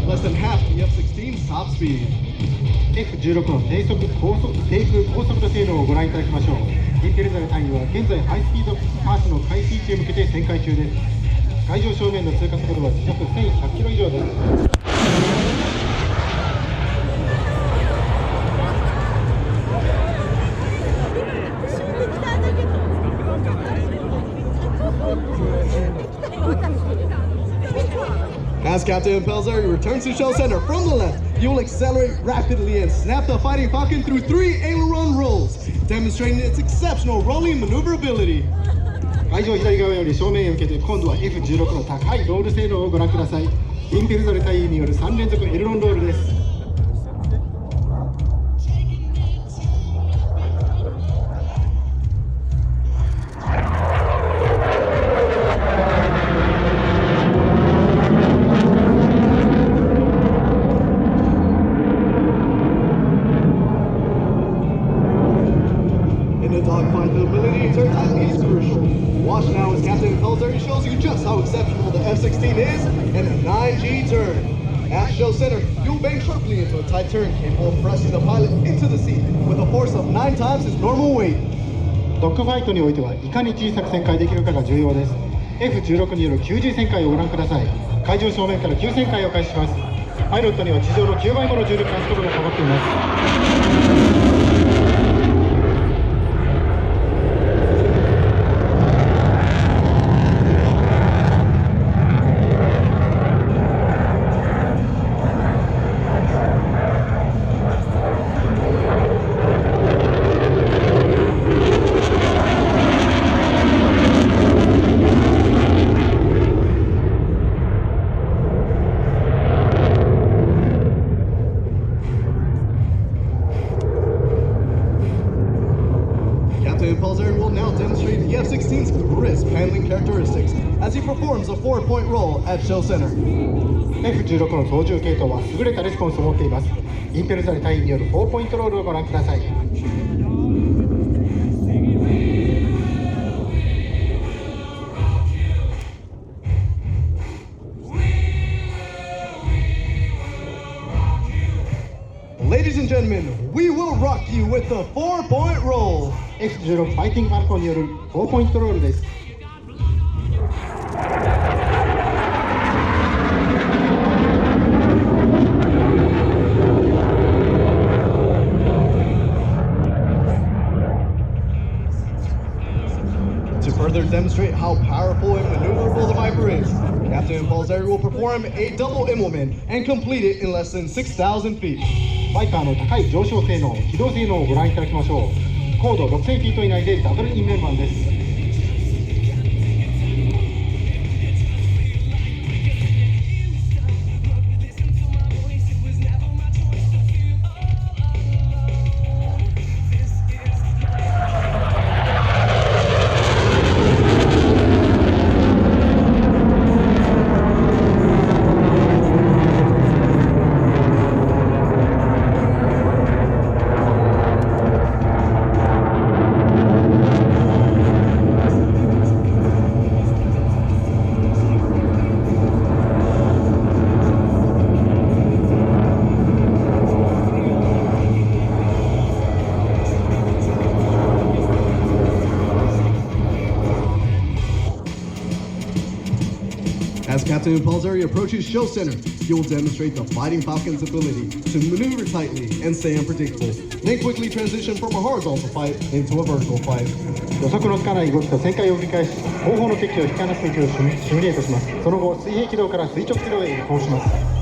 less than half the F-16's top speed. F16 の低空高速度性能をご覧いただきましょう。インペルザル隊員は現在ハイスピードパーツの開始位置へ向けて旋回中です。海上正面の通過速度は時速1100キロ以上です。As Captain Pelzer returns to shell center from the left, you will accelerate rapidly and snap the Fighting Falcon through 3 aileron rolls, demonstrating its exceptional rolling maneuverability. 海上左側より正面へ向けて今度は F16 の高いロール性能をご覧ください。インペルザル隊員による3連続エルロンロールです。Dogfight, the ability to turn time is crucial. Watch now as Captain Pelzer shows you just how exceptional the F-16 is in a 9G turn. At show center, you'll bank sharply into a tight turn capable of pressing the pilot into the seat with a force of 9 times his normal weight. ドッグファイトにおいてはいかに小さく旋回できるかが重要です。F16 による急重旋回をご覧ください。海上正面から急旋回を開始します。パイロットには地上の9倍もの重力加速度がかかっています。Captain Pelzer will now demonstrate the F-16's crisp handling characteristics as he performs a 4-point roll at show center. F16 の操縦系統は優れたレスポンスを持っています。インペルザル隊員による4ポイントロールをご覧ください。Ladies and gentlemen, we will rock you with the 4-point roll. F16 ファイティングファルコンによる4ポイントロールです。To further demonstrate how powerful and maneuverable the Viper is, Captain Pelzer will perform a double Immelman and complete it in less than 6,000 feet. バイパーの高い上昇性能、機動性能をご覧いただきましょう。高度6000フィート以内でダブルインメンバンです。As Captain Pelzer approaches show center, you will demonstrate the Fighting Falcon's ability to maneuver tightly and stay unpredictable, then quickly transition from a horizontal fight into a vertical fight. 予測のつかない動きと旋回を繰り返し、後方の敵を引き離す動きをシミュレートします。その後、水平軌道から垂直軌道へ移行します。